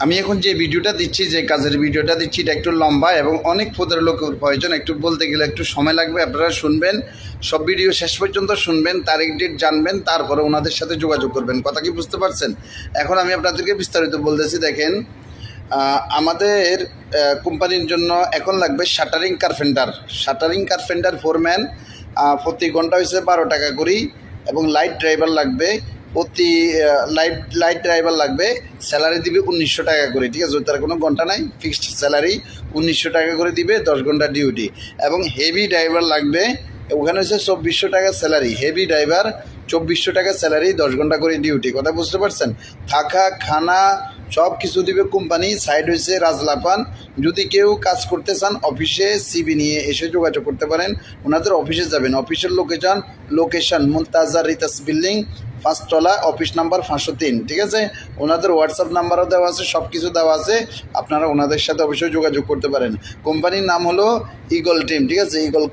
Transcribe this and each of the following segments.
আমি এখন যে ভিডিওটা দিচ্ছি, যে কাজের ভিডিওটা দিচ্ছি, এটা একটু লম্বা এবং অনেক পদের লোকের প্রয়োজন। একটু বলতে গেলে একটু সময় লাগবে। আপনারা শুনবেন, সব ভিডিও শেষ পর্যন্ত শুনবেন, তারিখ ডেট জানবেন, তারপরে ওনাদের সাথে যোগাযোগ করবেন। কথা কি বুঝতে পারছেন? এখন আমি আপনাদেরকে বিস্তারিত বলতেছি। দেখেন, আমাদের কোম্পানির জন্য এখন লাগবে শাটারিং কার্পেন্টার ফোরম্যান। প্রতি ঘন্টা হয়েছে 12 টাকা করেই, এবং লাইট ড্রাইভার লাগবে প্রতি লাইট ড্রাইভার লাগবে। স্যালারি দিবে 1900 টাকা করে, ঠিক আছে? তার কোনো ঘন্টা নাই, ফিক্সড স্যালারি 1900 টাকা করে দিবে, 10 ঘন্টা ডিউটি। এবং হেভি ড্রাইভার লাগবে, ওখানে হচ্ছে 2400 টাকা স্যালারি। হেভি ড্রাইভার 2400 টাকা স্যালারি, 10 ঘন্টা করে ডিউটি। কথা বুঝতে পারছেন? থাকা খানা সব কিছু দিবে কোম্পানি। সাইড হয়েছে রাজলাপান। যদি কেউ কাজ করতে চান অফিসে সিবি নিয়ে এসে যোগাযোগ করতে পারেন। ওনাদের অফিসে যাবেন। অফিসের লোকেশন মুনতাজা রিতাস বিল্ডিং, 5 তলা, অফিস নাম্বার 503, ঠিক আছে? ওনাদের হোয়াটসঅ্যাপ নাম্বারও দেওয়া আছে, সব কিছু দেওয়া আছে। আপনারা ওনাদের সাথে অবশ্যই যোগাযোগ করতে পারেন। কোম্পানির নাম হলো ইগল টিম, ঠিক আছে? ইগল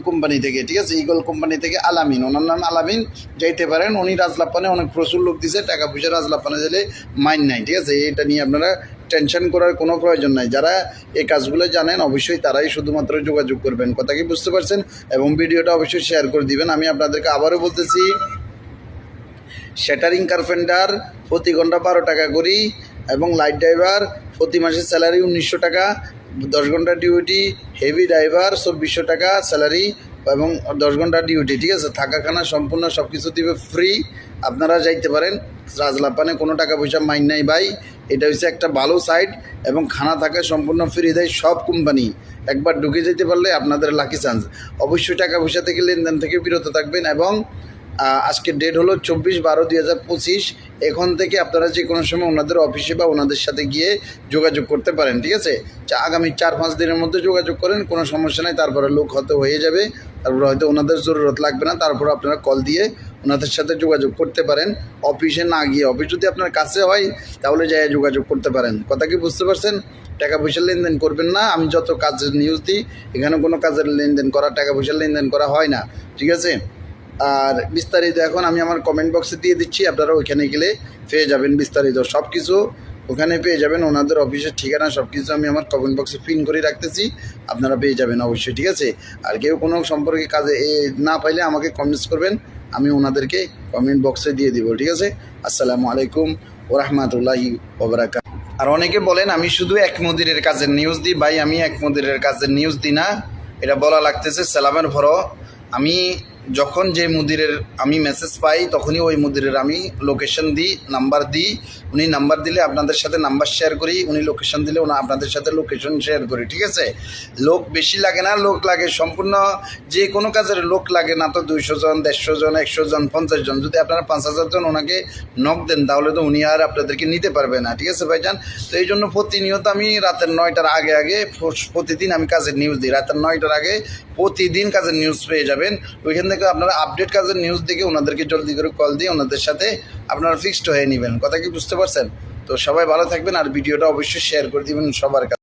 কোম্পানি থেকে, ঠিক আছে? ইগল কোম্পানি থেকে আলামিন, ওনার নাম আলামিন, যাইতে পারেন। উনি রাজলাপানে অনেক প্রচুর লোক দিছে, টাকা পয়সা রাজলাপানে গেলে মাইন নাই, ঠিক আছে? এটা নিয়ে আপনারা টেনশন করার কোনো প্রয়োজন নাই। যারা এই কাজগুলো জানেন অবশ্যই তারাই শুধুমাত্র যোগাযোগ করবেন। কথা কি বুঝতে পারছেন? এবং ভিডিওটা অবশ্যই শেয়ার করে দিবেন। আমি আপনাদেরকে আবারও বলতেছি, শ্যাটারিং কার্পেন্টার প্রতি ঘন্টা 12 টাকা করি, এবং লাইট ড্রাইভার প্রতি মাসে স্যালারি 1900 টাকা, 10 ঘন্টা ডিউটি। হেভি ড্রাইভার 2400 টাকা স্যালারি এবং 10 ঘন্টা ডিউটি, ঠিক আছে? থাকা খানা সম্পূর্ণ সব কিছু দিবে ফ্রি। আপনারা যাইতে পারেন। রাজলাপানে কোনো টাকা পয়সা মাইন নাই ভাই। এটা হচ্ছে একটা ভালো সাইট, এবং খানা থাকা সম্পূর্ণ ফ্রি দেয় সব কোম্পানি। একবার ঢুকে যেতে পারলে আপনাদের লাকি চান্স। অবশ্যই টাকা পয়সা থেকে, লেনদেন থেকে বিরত থাকবেন। এবং আজকের ডেট হলো 24/12/2025। এখন থেকে আপনারা যে কোনো সময় ওনাদের অফিসে বা ওনাদের সাথে গিয়ে যোগাযোগ করতে পারেন, ঠিক আছে? আগামী 4-5 দিনের মধ্যে যোগাযোগ করেন, কোনো সমস্যা নেই। তারপরে লোক হয়তো হয়ে যাবে, তারপরে হয়তো ওনাদের জরুরত লাগবে না। তারপরে আপনারা কল দিয়ে ওনাদের সাথে যোগাযোগ করতে পারেন, অফিসে না গিয়ে। অফিস যদি আপনার কাছে হয় তাহলে যাই যোগাযোগ করতে পারেন। কথা কি বুঝতে পারছেন? টাকা পয়সার লেনদেন করবেন না। আমি যত কাজের নিউজ দিই, এখানে কোনো কাজের লেনদেন করা, টাকা পয়সার লেনদেন করা হয় না, ঠিক আছে? আর বিস্তারিত এখন আমি আমার কমেন্ট বক্সে দিয়ে দিচ্ছি, আপনারা ওইখানে গেলে পেয়ে যাবেন। বিস্তারিত সব কিছু ওখানে পেয়ে যাবেন। ওনাদের অফিসের ঠিকানা সব কিছু আমি আমার কমেন্ট বক্সে পিন করে রাখতেছি, আপনারা পেয়ে যাবেন অবশ্যই, ঠিক আছে? আর কেউ কোনো সম্পর্কে কাজে না পাইলে আমাকে কমেন্টস করবেন, আমি ওনাদেরকে কমেন্ট বক্সে দিয়ে দিব, ঠিক আছে? আসসালামু আলাইকুম ওয়া রাহমাতুল্লাহি ওয়া বারাকাতুহু। আর অনেকে বলেন আমি শুধু এক মুদিরের কাজের নিউজ দিই। ভাই, আমি এক মুদিরের কাজের নিউজ দিই না, এটা বলা লাগতেছে সালামের ভরো। আমি যখন যে মুদিরের আমি মেসেজ পাই তখনই ওই মুদিরের আমি লোকেশন দিই, নাম্বার দিই। উনি নাম্বার দিলে আপনাদের সাথে নাম্বার শেয়ার করি, উনি লোকেশন দিলে আপনাদের সাথে লোকেশন শেয়ার করি, ঠিক আছে? লোক বেশি লাগে না, লোক লাগে সম্পূর্ণ যে কোনো কাজের লোক লাগে না তো 200 জন, 150 জন, 100 জন, 50 জন। যদি আপনারা 5000 জন ওনাকে নক দেন তাহলে তো উনি আর আপনাদেরকে নিতে পারবে না, ঠিক আছে ভাইজান? তো এই জন্য প্রতিনিয়ত আমি রাতের 9টার আগে প্রতিদিন আমি কাজের নিউজ দিই। রাতের 9টার আগে প্রতিদিন কাজের নিউজ পেয়ে যাবেন। ওইখান থেকে আপনারা আপডেট কাজের নিউজ দেখে ওনাদেরকে জলদি করে কল দিয়ে ওনাদের সাথে আপনারা ফিক্সড হয়ে নেবেন। কথা কি বুঝতে পারছেন? তো সবাই ভালো থাকবেন, আর ভিডিওটা অবশ্যই শেয়ার করে দিবেন সবার কাছে।